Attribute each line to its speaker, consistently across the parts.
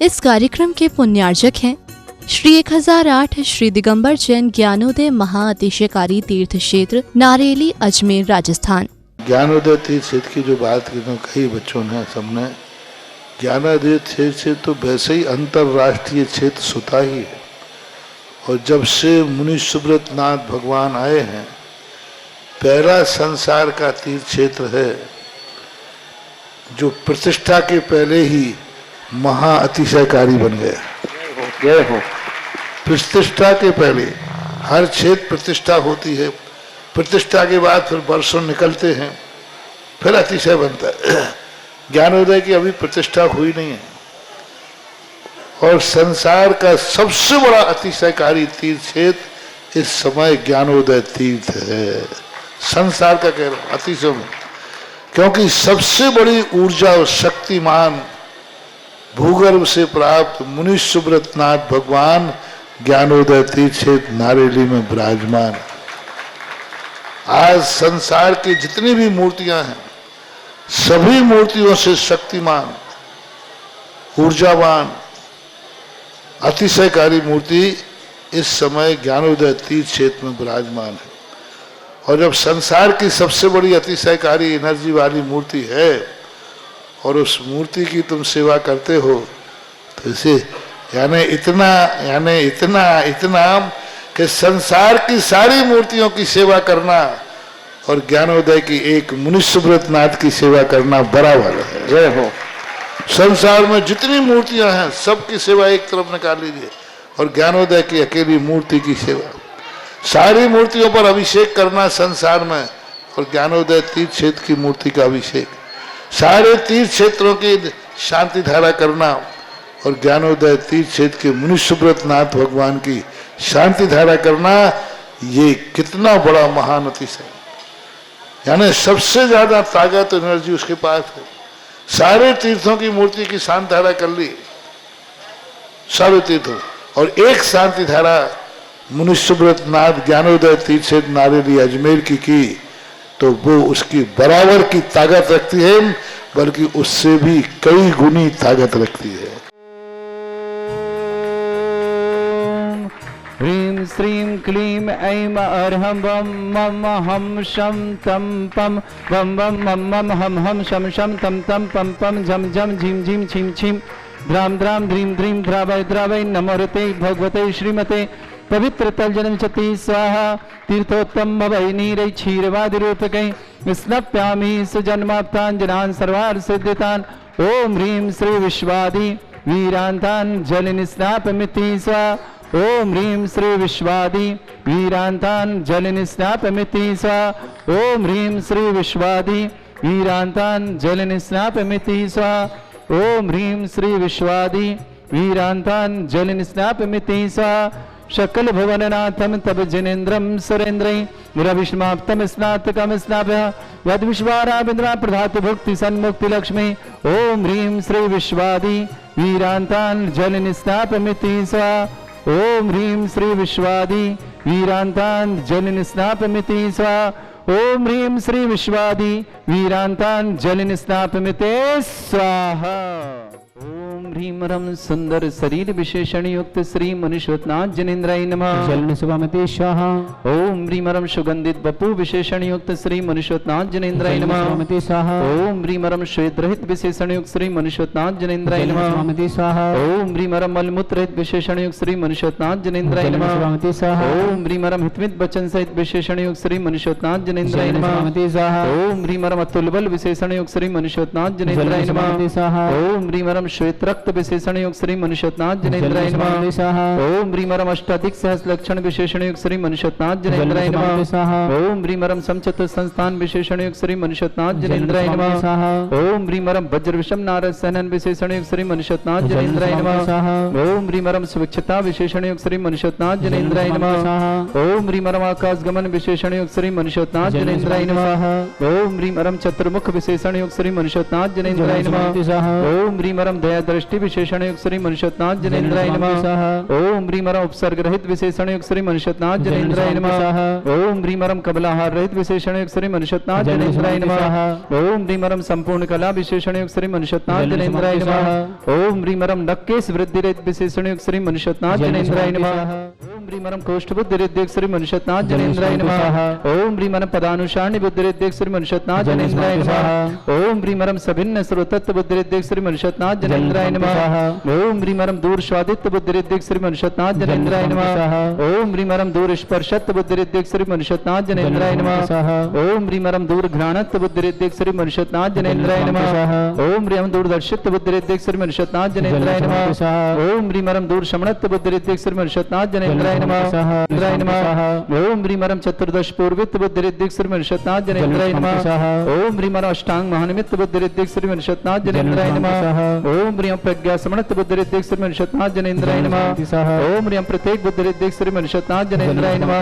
Speaker 1: इस कार्यक्रम के पुण्यार्जक हैं श्री 1008 श्री दिगंबर जैन ज्ञानोदय महाअतिशयकारी तीर्थ क्षेत्र नारेली अजमेर राजस्थान।
Speaker 2: ज्ञानोदय तीर्थ क्षेत्र की जो बात कही बच्चों ने सबने, ज्ञानोदय क्षेत्र से तो वैसे ही अंतर्राष्ट्रीय क्षेत्र सुता ही है। और जब से मुनि सुब्रत नाथ भगवान आए हैं, पहला संसार का तीर्थ क्षेत्र है जो प्रतिष्ठा के पहले ही महाअतिशयकारी बन गया। जय हो। प्रतिष्ठा के पहले हर क्षेत्र प्रतिष्ठा होती है, प्रतिष्ठा के बाद फिर वर्षों निकलते हैं, फिर अतिशय बनता है। ज्ञानोदय की अभी प्रतिष्ठा हुई नहीं है। और संसार का सबसे बड़ा अतिशयकारी तीर्थ क्षेत्र इस समय ज्ञानोदय तीर्थ है। संसार का कह रहा हूं अतिशय में, क्योंकि सबसे बड़ी ऊर्जा और शक्तिमान भूगर्भ से प्राप्त मुनि सुब्रत नाथ भगवान ज्ञानोदय तीर्थ क्षेत्र नारेली में विराजमान। आज संसार की जितनी भी मूर्तियां हैं, सभी मूर्तियों से शक्तिमान, ऊर्जावान, अतिशयकारी मूर्ति इस समय ज्ञानोदय तीर्थ क्षेत्र में विराजमान है। और जब संसार की सबसे बड़ी अतिशयकारी एनर्जी वाली मूर्ति है और उस मूर्ति की तुम सेवा करते हो, तो इसे यानी इतना कि संसार की सारी मूर्तियों की सेवा करना और ज्ञानोदय की एक मुनि सुब्रत नाथ की सेवा करना बराबर है। जय हो। संसार में जितनी मूर्तियां हैं सबकी सेवा एक तरफ निकाल लीजिए और ज्ञानोदय की अकेली मूर्ति की सेवा। सारी मूर्तियों पर अभिषेक करना संसार में और ज्ञानोदय तीर्थ क्षेत्र की मूर्ति का अभिषेक, सारे तीर्थ क्षेत्रों की शांति धारा करना और ज्ञानोदय तीर्थ क्षेत्र के मुनि सुब्रत नाथ भगवान की शांति धारा करना, ये कितना बड़ा महान अतिशय। यानी सबसे ज्यादा ताकत एनर्जी उसके पास है। सारे तीर्थों की मूर्ति की शांति धारा कर ली, सारे तीर्थों, और एक शांति धारा मुनि सुब्रत नाथ ज्ञानोदय तीर्थ क्षेत्र नारेली अजमेर की तो वो उसकी बराबर की ताकत रखती है, बल्कि उससे भी कई गुनी ताकत रखती है।
Speaker 3: ह्रीं श्रीं क्लीं ऐं अर्हं वं मम हम शं तं पं वं वं मम मम हम हम शं शं तं तं पं पं झं झं झीं झीं छीं छीं द्रां द्रां द्रीं द्रीं द्रावय द्रावय नमोरते भगवते श्रीमते पवित्र तलजनम चति स्वाहा तीर्थोत्तम भवै नीरै क्षीरवादिरूपकै स्नप्यामि सुजन्माप्ताञ्जनान् सर्वार्थ सिद्धितान्। ओम ह्रीं श्री विश्वादि वीरान्तान् जलनिस्नापमिति स्वाहा। ओम ह्रीं श्री विश्वादि वीरान्तान् जलनिस्नापमिति स्वाहा। ओम ह्रीं श्री विश्वादि वीरान्तान् जलनिस्नापमिति स्वाहा। ओम ह्रीं श्री विश्वादि वीरान्तान् जलनिस्नापमिति स्वाहा। शकल भुवननाथम तब जनेन्द्रम सुरेन्द्रं रविष्माप्तम स्नातकम स्नाभ्य यद विश्वाराविन्द्रा प्रधातु भुक्ति सन्मुक्ति लक्ष्मी। ओम ह्रीं श्री विश्वादि वीरान्तान् जलनिस्नापमिति स्वाहा। ओम ह्रीं श्री विश्वादि वीरान्तान् जलनिस्नापमिति स्वाहा। ओम ह्रीं श्री विश्वादि वीरान्तान् जलनिस्नापमिति स्वाहा। ओम ह्रीं रम सुंदर शरीर विशेषण युक्त श्री मनुष्योत्नाथ जनेन्द्राय नमः।
Speaker 4: जलन सुभामते स्वाहा।
Speaker 3: ओम ह्रीं रम सुगंधित बपु विशेषण युक्त श्री मनुष्योत्नाथ जनेन्द्राय नमः।
Speaker 4: सुभामते स्वाहा।
Speaker 3: ओम ह्रीं रम श्वेत रहित विशेषण युक्त श्री मनुष्योत्नाथ जनेन्द्राय नमः।
Speaker 4: सुभामते स्वाहा।
Speaker 3: ओम ह्रीं रम मलमूत्र रहित विशेषण युक्त श्री मनुष्योत्नाथ जनेन्द्राय नमः।
Speaker 4: सुभामते स्वाहा।
Speaker 3: ओम ह्रीं रम हितमित वचन सहित विशेषण युक्त श्री मनुष्योत्नाथ जनेन्द्राय नमः।
Speaker 4: सुभामते स्वाहा।
Speaker 3: ओम ह्रीं रम अतुल बल विशेषण युक्त श्री मनुष्योत्नाथ जनेन्द्राय नमः।
Speaker 4: सुभामते स्वाहा।
Speaker 3: ओम ह्रीं रम श्वेत रक्त विशेषण युक्त श्री मनुष्योत्नाथ जनेन्द्राय नमः। ओम ह्रीं रम अष्टाधिक सहस्र लक्षण विशेषण युक्त श्री मनुष्योत्नाथ जनेन्द्राय नमः। ओम ह्रीं रम समचतुर संस्थान विशेषण युक्त श्री मनुष्योत्नाथ जनेन्द्राय नमः। ओम ह्रीं रम वज्र विषम नारद सहनन विशेषण युक्त श्री मनुष्योत्नाथ जनेन्द्राय नमः। ओम ह्रीं रम सुविक्षता विशेषण युक्त श्री मनुष्योत्नाथ जनेन्द्राय नमः। ओम ह्रीं रम आकाश गमन विशेषण युक्त श्री मनुष्योत्नाथ जनेन्द्राय नमः। ओम ह्रीं रम चतुर्मुख विशेषण युक्त श्री मनुष्योत्नाथ जनेन्द्राय नमः। ओम ह्रीं रम दया दृष्टि राष्ट्रीय विशेषण युक्त श्री मनुष्यनाथ जनेन्द्राय नमः। ओम ह्रीमरम उपसर्ग रहित विशेषण युक्त श्री मनुष्यनाथ जनेन्द्राय नमः। ओम ह्रीमरम कबलाहार रहित विशेषण युक्त श्री मनुष्यनाथ जनेन्द्राय नमः। ओम ह्रीमरम संपूर्ण कला विशेषण युक्त श्री मनुष्यनाथ जनेन्द्राय नमः। ओम ह्रीमरम नक्केश वृद्धि रहित विशेषण युक्त श्री मनुष्यनाथ जनेन्द्राय नमः। ओम ह्रीमरम कोष्ठ बुद्धि रहित श्री मनुष्यनाथ जनेन्द्राय नमः। ओम ह्रीमरम पदानुसारणी बुद्धि रहित श्री मनुष्यनाथ जनेन्द्राय नमः। ओम ह्रीमरम सभिन्न सर्वतत्व बुद्धि रहित श्री मनुष्यनाथ जनेन्द्राय नमः। ओम ह्रीमरम दूर स्वादित्व बुद्धि रहित श्री मनुष्यनाथ जनेन्द्राय नमः। ओम ह्रीमरम दूर स्पर्शत्व बुद्धि रहित श्री मनुष्यनाथ जनेन्द्राय नमः। ओम ह्रीमरम दूर घ्राणत्व बुद्धि रहित श्री मनुष्यनाथ जनेन्द्राय नमः। ओम ह्रीमरम दूर दर्शित्व बुद्धि रहित श्री मनुष्यनाथ जनेन्द्राय नमः। ओम ह्रीमरम दूर श्रवणत्व बुद्धि रहित श्री मनुष्यनाथ जनेन्द्राय नमः। ओम ह्रीमरम चतुर्दश पूर्वित्व बुद्धि रहित श्री मनुष्यनाथ जनेन्द्राय नमः। ओम ह्रीमरम अष्टांग महानिमित्त बुद्धि रहित श्री मनुष्यनाथ जनेन्द्राय नमः। ओम ह्रीम प्रज्ञा समणत्व बुद्धि रहित श्री मनुष्यनाथ जनेन्द्राय नमः। ओम ह्रीम प्रत्येक बुद्धि रहित श्री मनुष्यनाथ जनेन्द्राय नमः।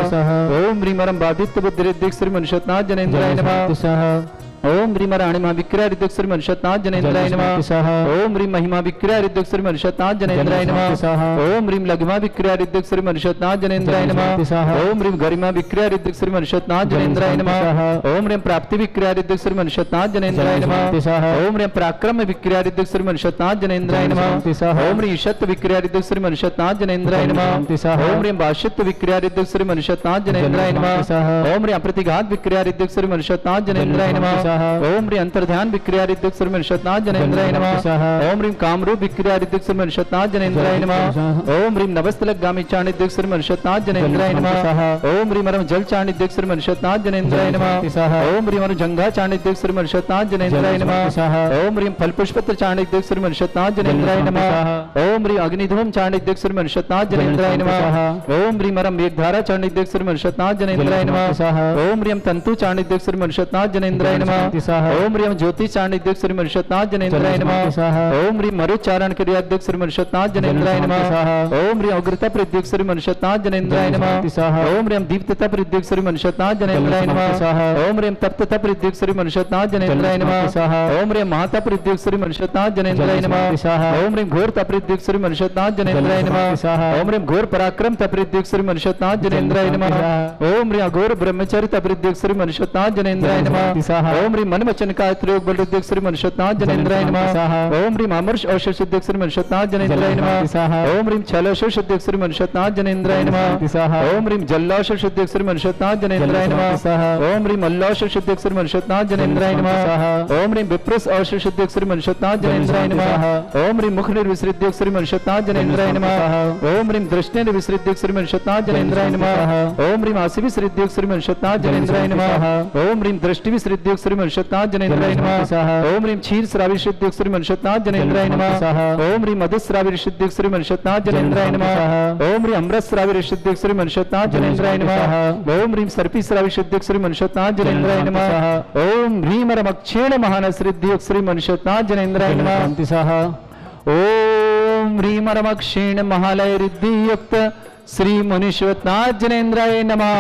Speaker 3: ओम ह्रीमरम बाधित्व बुद्धि रहित श्री मनुष्यनाथ जनेन्द्राय नमः। ओम ह्रीम राणिमा विक्रिया रिद्ध श्री मनुष्यनाथ जनेन्द्राय नमः। ओम ह्रीम महिमा विक्रिया रिद्ध श्री मनुष्यनाथ जनेन्द्राय नमः। ओम ह्रीम लघुमा विक्रिया रिद्ध श्री मनुष्यनाथ जनेन्द्राय नमः। ओम ह्रीम गरिमा विक्रिया रिद्ध श्री मनुष्यनाथ जनेन्द्राय नमः। ओम ह्रीम प्राप्ति विक्रिया रिद्ध श्री मनुष्यनाथ जनेन्द्राय नमः। ओम ह्रीम पराक्रम विक्रिया रिद्ध श्री मनुष्यनाथ जनेन्द्राय नमः। ओम ह्रीम ईशत्व विक्रिया रिद्ध श्री मनुष्यनाथ जनेन्द्राय नमः। ओम ह्रीम भाष्यत्व विक्रिया रिद्ध श्री मनुष्यनाथ जनेन्द्राय नमः। ओम ह्रीम प्रतिघात विक्रिया रिद्ध श्री मनुष्यनाथ जनेन्द्राय नमः। ओम ह्रीम अंतर्ध्यान विक्रिया रिद्ध श्री मनुष्यनाथ जनेन्द्राय नमः। ओम ह्रीम कामरूप विक्रिया रिद्ध श्री मनुष्यनाथ जनेन्द्राय नमः। ओम ह्रीम नवस्तलक गामी चाणिद्य श्री मनुष्यनाथ जनेन्द्राय नमः। ओम ह्रीम जल चाणिद्य श्री मनुष्यनाथ जनेन्द्राय नमः। ओम ह्रीम जंगा चाणिद्य श्री मनुष्यनाथ जनेन्द्राय नमः। ओम ह्रीम फलपुष्पत्र चाणिद्य श्री मनुष्यनाथ जनेन्द्राय नमः। ओम ह्रीम अग्निधूम चाणिद्य श्री मनुष्यनाथ जनेन्द्राय नमः। ओम ह्रीम मेघधारा चाणिद्य श्री मनुष्यनाथ जनेन्द्राय नमः। ओम ह्रीम तंतु चाणिद्य श्री मनुष्यनाथ जनेन्द्राय नमः। ओम ह्रीम ज्योति चाणिद्य श्री मनुष्यनाथ जनेन्द्राय नमः। ओम ह्रीम मरुचारण क्रियाद्य श्री मनुष्यनाथ जनेन्द्राय नमः। ओम ह्रीम अग्रता प्रद्युक्त श्री मनुष्यनाथ जनेन्द्राय नमः। ओम ह्रीम दीप्तता प्रद्युक्त श्री मनुष्यनाथ जनेन्द्राय नमः। ओम ह्रीम तप्तता प्रद्युक्त श्री मनुष्यनाथ जनेन्द्राय नमः। ओम ह्रीम महाता प्रद्युक्त श्री मनुष्यनाथ जनेन्द्राय नमः। ओम ह्रीम घोर तप्रद्युक्त श्री मनुष्यनाथ जनेन्द्राय नमः। ओम ह्रीम घोर पराक्रम तप्रद्युक्त श्री मनुष्यनाथ जनेन्द्राय नमः। ओम ह्रीम घोर ब्रह्मचर्य तप्रद्युक्त श्री मनुष्यनाथ जनेन्द्राय नमः। ओम ह्रीम मन वचन का त्रयोग बल श्री मनुष्यनाथ जनेन्द्राय नमः। ओम ह्रीम अमर्ष औषध सिद्ध श्री मनुष्यनाथ जनेन्द्राय नमः। ओम ह्रीम छलौषध सिद्ध श्री मनुष्यनाथ जनेन्द्राय नमः। ओम ह्रीम जल्लौषध सिद्ध श्री मनुष्यनाथ जनेन्द्राय नमः। ओम ह्रीम मल्लौषध सिद्ध श्री मनुष्यनाथ जनेन्द्राय नमः। ओम ह्रीम विप्रस औषध सिद्ध श्री मनुष्यनाथ जनेन्द्राय नमः। ओम ह्रीम मुख निर्विसृद्ध श्री मनुष्यनाथ जनेन्द्राय नमः। ओम ह्रीम दृष्टि निर्विसृद्ध श्री मनुष्यनाथ जनेन्द्राय नमः। ओम ह्रीम आसि विसृद्ध श्री मनुष्यनाथ जनेन्द्राय नमः। ओम ह्रीम दृष्टि विसृद्ध श्री मनुष्यनाथ जनेन्द्राय नमः। ओम ह्रीम क्षीर श्रावी सिद्ध श्री मनुष्यनाथ जनेन्द्राय नमः। ओम ह्रीम मधु श्रावी सिद्ध श्री मनुष्यनाथ जनेन्द्राय नमः। ओम ह्रीम अमृत श्रावी सिद्ध श्री मनुष्यनाथ जनेन्द्राय नमः। ओम ह्रीम सर्पी श्रावी सिद्ध श्री मनुष्यनाथ जनेन्द्राय नमः। ओम ह्रीम रमक्षेण महान सिद्ध श्री मनुष्यनाथ जनेन्द्राय नमः। ओम ह्रीम रमक्षेण महालय रिद्धि युक्त श्री मनुष्यनाथ जनेन्द्राय नमः।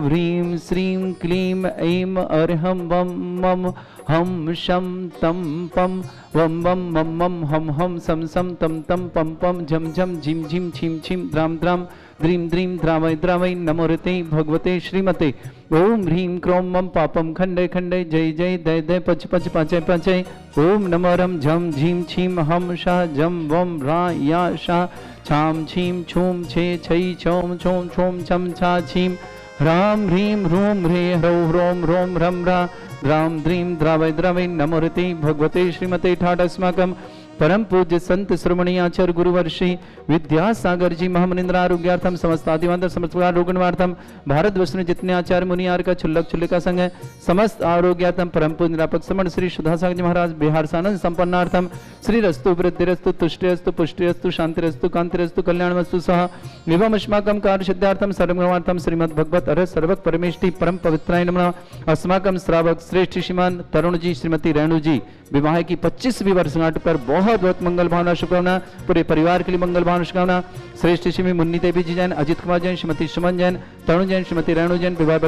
Speaker 3: ह्रीं श्रीं क्लीं ऐं अर्हं वं मम हम शम तम पम वम वम मम मम हम हम सम सम तम तम पम पम झम झम झिम झिम छिम छिम द्राम द्राम द्रीं द्रीं द्रावय द्रावय नमोरते भगवते श्रीमते। ओम ह्रीं क्रों मम पापम खंडे खंडे जय जय दय दय पच पच पाचय पाचय। ओम नमोरम झम झीम छीम हम शा जम वम रा या शा छाम छीम छूम छे छई छोम छोम छोम छम छा छीम राम ह्रीं ह्रूं ह्रे ह्रौ ह्रों ह्रों ह्रं ह्रा द्राम द्रीं द्रावय द्रावय नमोरते भगवते श्रीमते ठाट अस्माकं परम पूज्य संत श्रमणीय आचार्य गुरुवर्षि विद्यासागर जी महामनिंद्र आरोग्यार्थम समस्त आदिवांतर समस्त रोगनिवार्थम भारत वर्ष में जितने आचार्य मुनियार का छुल्लक छुल्लिका संघ है समस्त आरोग्यार्थम परम पूज्य निरापक समण श्री सुधासागर जी महाराज बिहार सानंद संपन्नार्थम श्री रस्तु वृद्धिरस्तु तुष्टिरस्तु पुष्टिरस्तु शांतिरस्तु कांतिरस्तु कल्याणमस्तु सह एवं अस्माकं कार्य सिद्धार्थम सर्वगुणार्थम श्रीमद् भगवत अरहत सर्वक परमेष्टि परम पवित्राय नमः। अस्माकं श्रावक श्रेष्ठ श्रीमान तरुण जी श्रीमती रेणु जी विवाह की 25वीं वर्षगांठ पर बहुत बहुत बहुत मंगल भावना शुभकामना, पूरे परिवार के लिए मंगल भावना शुभकामना। श्रेष्ठ श्री मुन्नी देवी जी जैन, अजित कुमार जैन, श्रीमती सुमन जैन, तरुण जैन, श्रीमती रेणु जैन, विवाह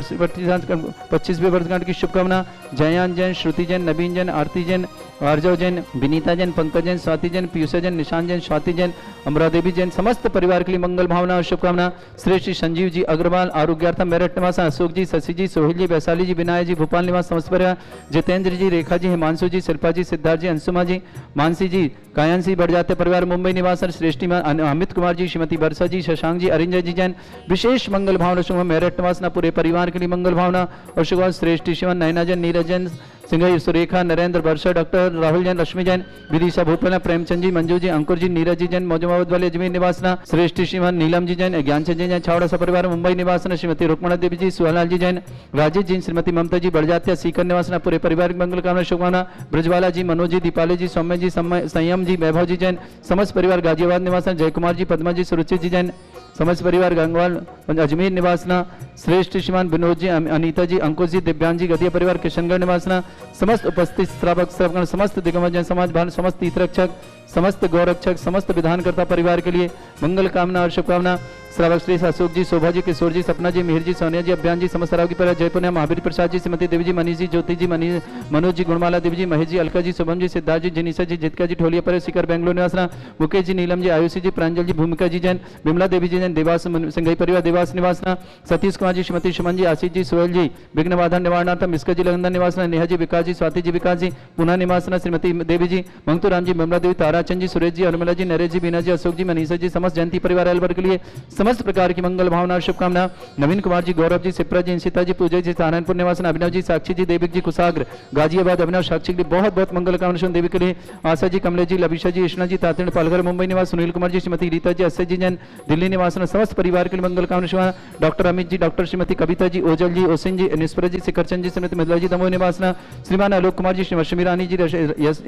Speaker 3: 25वें वर्षगांठ की शुभकामना। जयान जैन, श्रुति जैन, नवीन जैन, आरती जैन, आर्जव जैन, विनीता जैन, पंकज जैन, स्वाति जैन, पीयूष जैन, निशान जैन, स्वाति जैन, अमरा देवी जैन, समस्त परिवार के लिए मंगल भावना और शुभकामना। श्रेष्ठ संजीव जी अग्रवाल, आरोग्यार्थम मेरठ निवास, अशोक जी, शशि जी, सोहिल जी, वैशाली जी, विनायक जी, भोपाल निवास, समस्त परिवार, जितेंद्र जी, रेखा जी, हिमांशु जी, शिल्पा जी, सिद्धार्थ जी, अंशुमा जी, मानसी जी, कायंसी बढ़ जाते परिवार, मुंबई निवास, श्रेष्ठी अमित कुमार जी, श्रीमती वर्षा जी, शशांक जी, अरिंजय जी जैन, विशेष मंगल भावना शुभ मेरठ निवास, पूरे परिवार के लिए मंगल भावना और शुभ। श्रेष्ठ शिवन, नयना जैन, नीरज जैन, सिंह, सुरेखा, नरेंद्र, वर्षा, डॉक्टर राहुल जैन, रश्मि जैन, विदिशा भूपेना, प्रेमचंद जी, मंजू जी, अंकुर जी, नीरज जी जैन, मौजूद वाले अजमेर निवासना। श्रेष्ठ शिवन, नीलम जी जैन, ज्ञानचंद जी जैन, छावड़ा सा परिवार, मुंबई निवासना। श्रीमती रुक्मणा देवी जी, सुहालाल जी जैन, राजेश जी, श्रीमती ममता जी, बढ़जात्या, सीकर निवासना, पूरे परिवार की मंगल कामना शुभकामना। ब्रजवाला जी, मनोज जी, दीपाली जी, सौम्य जी, संयम जी, वैभव जी जैन, समस्त परिवार गाजियाबाद निवासना। जय कुमार जी, पद्मा जी, सुरुचि जी जैन, समस्त परिवार गंगवाल अजमेर निवासना। श्रेष्ठ श्रीमान विनोद जी, अनीता जी, अंकुश जी, दिव्यांग जी, गतिया परिवार किशनगढ़ निवासना। समस्त उपस्थित श्रावक श्रवण, समस्त दिग्गज जन समाज भान, समस्त तीर्थरक्षक, समस्त गौरक्षक, समस्त विधानकर्ता परिवार के लिए मंगल कामना और शुभकामना। श्रावक श्री अशोक जी, शोभा जी, किशोर जी, सपना जी, मिहिर जी, सोनिया जी, अभियान जी, समस्त राव की परिवार, जयपुर महावीर प्रसाद जी, श्रीमती देवी जी, मनीष जी, ज्योति जी, मनोज जी, गुणमाला देवी जी, महेश जी, अलका जी, शुभम जी, सिद्धार्थ जी, जिनीसा जी, जितका जी, ठोलिया पर शिखर बेंगलोर निवासना। मुकेश जी, नीलम जी, आयुषी जी, प्रांजल जी, भूमिका जी जैन, विमला देवी जी जैन, देवास सिंघई परिवार देवास निवासना। सतीश कुमार जी, श्रीमती सुमन जी, आशीष जी, सोहेल जी, विघ्न बाधा निवारणार्थम मिस्का जी, लंदन निवासना। नेहा जी, विकास जी, स्वाति जी, विकास जी, पुना निवासना। श्रीमती देवी जी, मंगतू राम जी, विमला देवी, ताराचंद जी, सुरेश जी, अनुमला जी, नरेश जी, बीना जी, अशोक जी, मनीषा जी, समस्त जयंती परिवार अलवर के लिए समस्त प्रकार की मंगल भावना और शुभकामना। नवीन कुमार जी, गौरव जी, सिप्रा जी, इंसिता जी, पूजा जी, नारायणपुर निवासन। अभिनव जी, साक्षी जी, देविक जी, कुसाग्र गाजियाबाद, अभिनव साक्षी के लिए बहुत बहुत मंगल कामना देवी के लिए। आशा जी, कमलेश जी, लबिशा जी, कृष्णा जी, तातिण पालघर मुंबई निवास। सुनील कुमार जी, श्रीमती रीता जी, अस्य जी जैन, दिल्ली निवासन, समस्त परिवार के लिए मंगल कामना। डॉक्टर अमित जी, डॉक्टर श्रीमती कविता जी, ओजल जी, ओसिन जी, निस्पर जी, शिखरचंद जी, श्रीमती मधुला जी, दमोह निवासना। श्रीमान आलोक कुमार जी, श्रीमती रानी जी,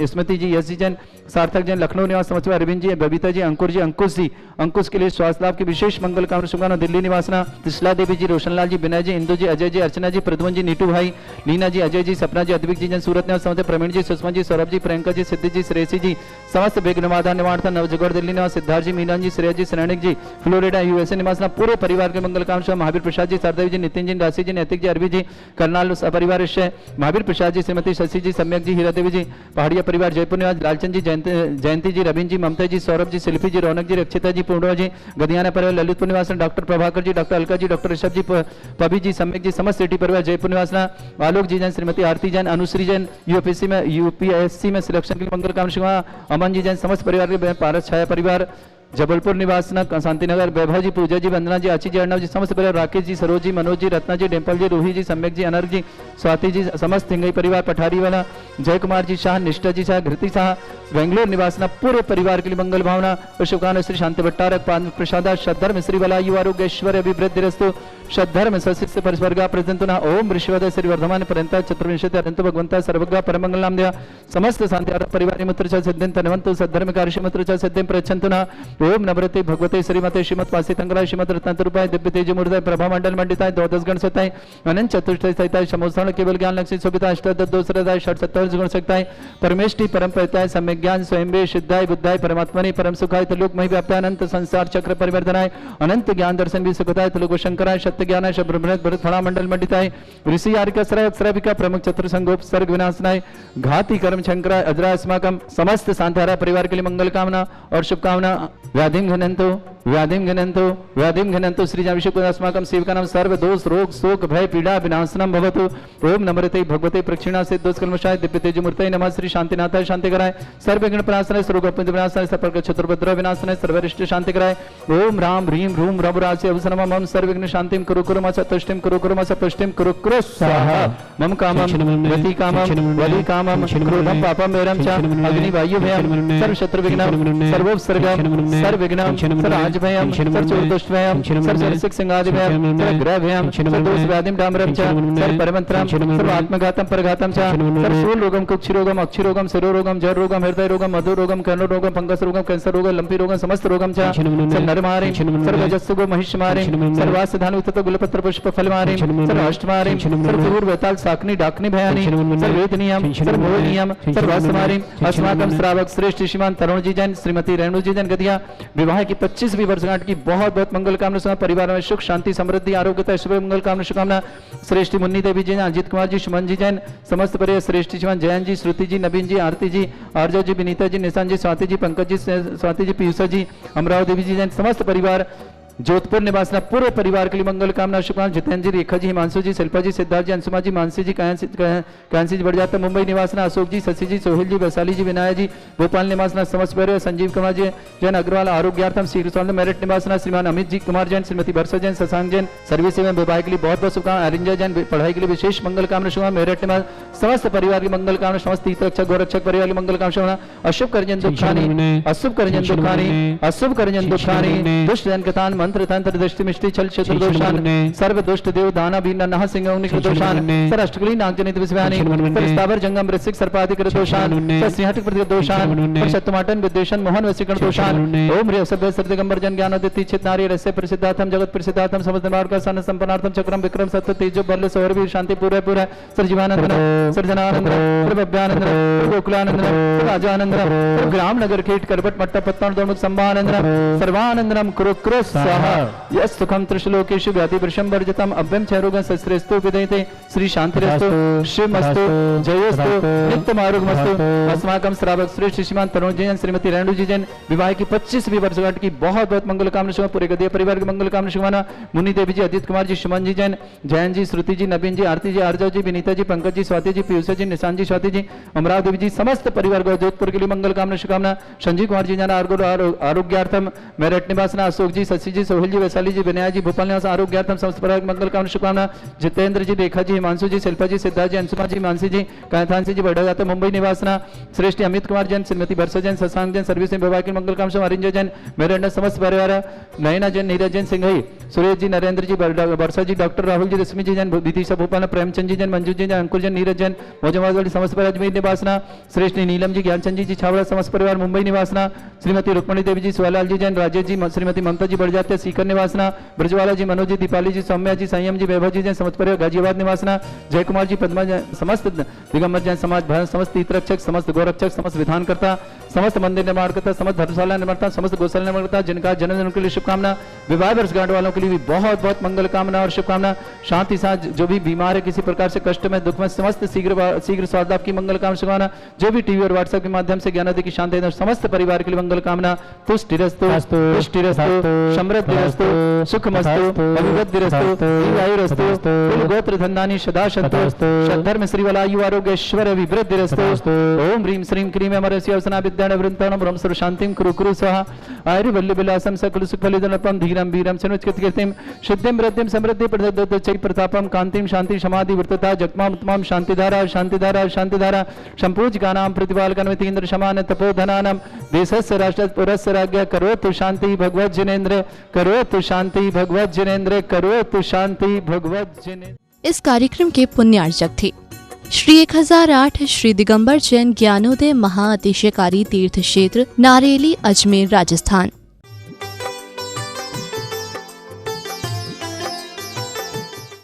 Speaker 3: स्मृति जी, यश जी जैन, सार्थक जैन, लखनऊ निवास। समस्त अरविंद जी, बबीता जी, अंकुर जी, अंकुश के लिए स्वास्थ्य लाभ की विशेष मंगल कामना शुभकामना। दिल्ली निवासना। त्रिशला देवी जी, रोशनलाल जी, विनय जी, इंदु जी, अजय जी, अर्चना जी, प्रद्युमन जी, नीटू भाई, लीना जी, अजय जी, सपना जी, अद्विक जी जैन, सूरत निवास। समस्त प्रवीण जी, सुषमा जी, सौरभ जी, प्रियंका जी, सिद्धि जी, श्रेयसी जी, समस्त विघ्नबाधा निवारण नवजगौर दिल्ली निवास। सिद्धार्थ जी, मीना जी, श्रेय जी, श्रेणिक जी, फ्लोरिडा यूएसए निवासना। पूरे परिवार के मंगल कामना। महावीर प्रसाद जी, सरदेव जी, नितिन जी, राशि जी, नैतिक जी, अरबी जी, करनाल परिवार महावीर प्रसाद जी, श्रीमती शशि जी, सम्यक जी, हीरा देवी जी, पहाड़िया परिवार जयपुर निवास। लालचंद जी, जयंती जी, रविंद्र जी, ममता जी, सौरभ जी, शिल्पी जी, रौनक जी, रक्षिता जी, पूर्णवा जी, गदियाना परिवार ललितपुर निवास। Doctor Prabhakar ji, doctor Alka ji, doctor Rishabh जी, पबी जी, सम्यक जी, समस्त सिटी परिवार जयपुर निवासना। आलोक जी जैन, श्रीमती आरती जैन, अनुश्री जैन, यूपीएससी में सिलेक्शन के लिए मंगल कामना। अमन जी जैन, समस्त परिवार के पारस छाया परिवार जबलपुर निवासना। शांतिनगर वैभव जी, पूजा जी, वंदना जी, आची जी, अर्णव जी, समस्त परिवार। राकेश जी, सरोज जी, मनोज जी, रत्ना जी, डिम्पल जी, रूही जी, सम्यक जी, अनर्ग जी, स्वाति जी, समस्त सिंघई परिवार पठारी वाला। जय कुमार जी शाह, निष्ठा जी शाह, घृति शाह, बेंगलोर निवासना। पूरे परिवार के लिए मंगल भावना और शुभकामना। श्री शांति भट्टारक, प्रसाद, श्रद्धर्म श्री वलायु आरोग्य ऐश्वर्य अभिवृद्धिरस्तु। श्रद्धर्म सशिष्य परिस्वर्गा प्रजंतुना। ओम ऋषिवद श्री वर्धमान पर्यंत चतुर्विंशति अनंत भगवंता सर्वज्ञ परमंगल नाम देव। समस्त शांति परिवार मित्र च सिद्धिं तनवंतु सद्धर्म कार्य मित्र च सिद्धिं प्रयच्छन्तुना। ओम नवरते भगवते श्रीमते श्रीमत पासी तंगराय श्रीमत रत्नतरूपाय दिव्य तेज मूर्ताय प्रभा मंडल मंडिताय द्वादश गण सताय अनंत चतुष्टय सहिताय समोत्सव केवल ज्ञान लक्ष्मी शोभिताय अष्टद दोषरदाय षट सत्तर गुण सकताय परमेष्टि परम प्रताय सम्यक ज्ञान स्वयं सिद्धाय बुद्धाय परमात्मने परम सुखाय त्रिलोक महि व्याप्ताय अनंत संसार चक्र परिवर्तनाय अनंत ज्ञान दर्शन भी सुखताय त्रिलोक शंकराय सत्य ज्ञानाय ब्रह्मणत भरत फणा मंडल मंडिताय ऋषि आर्क श्रय अक्षरभिका प्रमुख चतुर संगोप सर्ग विनाशनाय घाती कर्म शंकराय अजरा अस्माकम। समस्त शांतारा परिवार के लिए मंगल कामना और शुभकामना। व्याधिम घनंतो व्याधिम घनंतो व्याधिम घनंतो श्री अभिषेक अस्माकं सेवकानां सर्व दोष रोग शोक भय पीड़ा विनाशनम भवतु। ओम नमरते भगवते प्रक्षिणा से दोष कल्मषाय दिव्य तेज मूर्तये नमः। श्री शांतिनाथाय शांति कराय सर्व विघ्न प्रणाशनाय सर्वगोपनीय विनाशनाय सर्व चतुर्भद्र विनाशनाय सर्वरिष्ट शांति कराय। ओम राम ह्रीं रूम रघुराजसे अवसनम मम सर्व विघ्न शांतिं कुरु कुरु मस तुष्टिं कुरु कुरु मस पुष्टिं कुरु कुरु स्वाहा। मम कामं गति कामं वली कामं क्रोधं पापं मेरं च अग्नि वायु भयं सर्व शत्रु विघ्नं सर्वोपसर्गं सर्व विघ्नं सर्व भयं सर्वदुष्ट भयं सर्वसिक संगादि भयं सर्वग्रह भयं सर्वदोष व्याधिं डामरं च सर्वपरमंत्रं सर्वात्मघातं परघातं च सर्वशूल रोगं कुक्षि रोगं अक्षि रोगं शिरो रोगं जर रोगं हृदय रोगं मधु रोगं कर्ण रोगं फंगस रोगं कैंसर रोगं लंपी रोगं समस्त रोगं च सर्वनरमारे सर्वजस्सुगो महिषमारे सर्वास्यधानुत सर्वतो गुलपत्र पुष्प फलमारीं सर्वाष्टमारीं सर्वपूर्व वेताल साकनी डाकनी भयानी सर्वेदनियम सर्वोनियम सर्वास्मारीं अस्माकं श्रावक श्रेष्ठ श्रीमान तरुण जी जैन श्रीमती रेणु जी जैन गदिया विवाह की 25वीं वर्षगांठ की बहुत बहुत मंगल कामना, परिवार में सुख शांति समृद्धि आरोग्यता शुभ मंगल कामना शुभकामना। श्रेष्ठ मुन्नी देवी जी, अजित कुमार जी, सुमन जी जैन, समस्त परिवार श्रेष्ठ श्रीमान जयंत जी, श्रुति जी, नवीन जी, आरती जी, आर्जव जी, विनीता जी, निशान जी, स्वाति जी, पंकज जी, स्वाति जी, पीयूषा जी, अमराव देवी जी जैन, समस्त परिवार जोधपुर निवासना पूरे परिवार के लिए मंगल कामना शुभकामना। जितेंद्र जी, रेखा जी, हिमांशु जी, शिल्पा जी, सिद्धार्थ जी, अंशुमा जी, मानसी जी, कांसी जी बढ़ जाता, मुंबई निवासना अशोक जी, शशि जी, सोहेल जी, वैशाली जी, विनाया जी, भोपाल निवासना समस्त परिवार संजीव कुमार जी जैन अग्रवाल आरोग्यार्थम शीघ्र स्वास्थ्य मेरठ निवासना श्रीमान अमित जी कुमार जैन, श्रीमती वर्षा जैन, शशांक जैन सर्विस में विवाह के लिए बहुत बहुत शुभकामना। अरिंजा जैन पढ़ाई के लिए विशेष मंगल कामना शुभकामना। मेरठ निवास समस्त परिवार की मंगल कामना, समस्त तीर्थरक्षक गौरक्षक परिवार की मंगल कामना शुभकामना। अशुभ करजन दुखानी अशुभ करजन दुखानी अशुभ करजन दुखानी दुष्ट जन कथान मंत्र तंत्र दृष्टि मिष्टि छल क्षेत्र दोषान सर्व दुष्ट देव दाना बीना नह सिंह उग्निक दोषान सर अष्टकली नागजनित विस्व्यानि सर स्थावर जंगम वृश्चिक सर्पाधिक दोषान सर सिंहटिक प्रति दोषान सर शतमाटन विद्वेषण मोहन वसीकरण दोषान ओम ह्रीं सभ्य सर्दिगंबर जन ज्ञानोदिति चित नारी रस्य प्रसिद्धार्थम जगत प्रसिद्धार्थम समस्त मार्ग सन संपन्नार्थम चक्रम विक्रम सत्य तेजो बल सौरभ शांति पूरे पूरे sir Jeevanand sir Jananand sir Bhavyanand sir Gokulanand sir Rajanand sir ग्राम नगर कीट करबट मट्टा पत्तन दोमुख संभानंद सर्वानंदनम कुरु कुरु स्वाहा यस सुखम त्रिशलोकेषु व्याधि वृषम वर्जितम अभ्यम क्षयरोगं सस्रेस्तु विदयते श्री शांतिरस्तु शिवमस्तु जयोस्तु नित्यमारुगमस्तु। अस्माकं श्रावक श्रेष्ठ श्रीमान तरुण जी जैन, श्रीमती रेणु जी जैन विवाह की 25वीं वर्षगांठ की बहुत बहुत मंगल कामना शुभकामना। पूरे गदिया परिवार की मंगल कामना शुभकामना। मुन्नी देवी जी, अजित कुमार जी, सुमन जी जैन, जैन जी, श्रुति जी, नवीन जी, आरती जी, आर्जव जी, विनीता जी, पंकज जी, स्वाति जी, पीयूषा जी, निशान जी, स्वाति जी, अमराव देवी जी, समस्त परिवार को जोधपुर के लिए मंगल कामना शुभकामना। संजीव कुमार जी जैन आरोग्यार्थम मेरठ निवासना अशोक जी, शशि जी, सोहेल जी, वैशाली जी, विनया जी, भोपाल निवास आरोग्यार्थम समस्त परिवार मंगल कामना शुभकामना। जितेंद्र जी, रेखा जी, हिमांशु जी, शिल्पा जी, सिद्धार्थ जी, अंशुमा जी, मानसी जी, कांसी जी बढ़ा जाता, मुंबई निवासना श्रेष्ठ अमित कुमार जैन, श्रीमती वर्षा जैन, शशांक जैन सर्विस में विवाह की मंगल कामना। अरिंजा जैन मेरठ समस्त परिवार नयना जैन, नीरज जैन, सिंघई, सुरेश जी, नरेंद्र जी, वर्षा जी, डॉक्टर राहुल जी, रश्मि जी जैन, विदिशा भोपाल, प्रेमचंद जी जैन, मंजू जी जैन, अंकुर जैन, नीरज जैन मौजमाबाद समस्त परिवार अजमेर निवासना। श्रेष्ठ नीलम जी, ज्ञानचंद जी छावड़ा समस्त परिवार मुंबई निवासना। श्रीमती रुक्मणी देवी जी, शिवालाल जी जैन, राजेश जी, श्रीमती ममता जी बढ़ जाते सीकर निवासना। ब्रजवाला जी, मनोज जी, दीपाली जी, सौम्या जी, संयम जी, वैभव जी जैन समस्त परिवार गाजियाबाद निवासना। जय कुमार जी, पद्मा जैन, समस्त दिगंबर जैन समाज भारत, समस्त तीर्थरक्षक, समस्त गौरक्षक, समस्त विधानकर्ता, समस्त मंदिर निर्माणकर्ता, समस्त धर्मशाला निर्माता, समस्त गौशाला निर्माणकर्ता, जिनका जन्मदिन के लिए शुभकामना। विवाह वर्षगांठ वालों के लिए भी बहुत बहुत मंगल कामना और शुभकामना। साथ ही साथ जो भी बीमार है, किसी प्रकार से कष्ट में, दुख में, समस्त शीघ्र स्वास्थ्य की मंगल कामना शुभकामना। जो भी टीवी और व्हाट्सएप के माध्यम से ज्ञानोदय की शांति समस्त परिवार के लिए मंगल कामना। तुष्टिरस्तु पुष्टिरस्तु समृद्धिरस्तु सुखमस्तु अभिवृद्धिरस्तु दीर्घायुरस्तु कुल गोत्र धन्यानि सदा सन्तु सद्धर्म श्रीवलायु आरोग्यश्वर विवृद्धिरस्तु। ओम ह्रीं श्रीं क्रीं अमरस्य अवसना विद्याण वृंतनम ब्रह्म सुर शांतिं कुरु कुरु स्वाहा। आयुर्वल्य विलासम सकल सुखफलिदनपम धीरम वीरम सनुचकृत कीर्तिं सिद्धिं वृद्धिं समृद्धि प्रदत्त चै प्रतापम कांतिं शांति समाधि वृत्तता जगमाम उत्तमम शांतिधारा शांतिधारा शांतिधारा संपूज्यकानां प्रतिपालकन्वितीन्द्र समान तपोधनानां देशस्य राष्ट्रस्य पुरस्य राज्ञ करोतु शांति भगवत जिनेन्द्र करोतु शांति भगवत जिनेन्द्र करोतु शांति भगवत जिनेन्द्र।
Speaker 1: इस कार्यक्रम के पुण्यार्चक थे श्री 1008 श्री दिगंबर जैन ज्ञानोदय महाअतिशयकारी तीर्थ क्षेत्र नारेली, अजमेर, राजस्थान।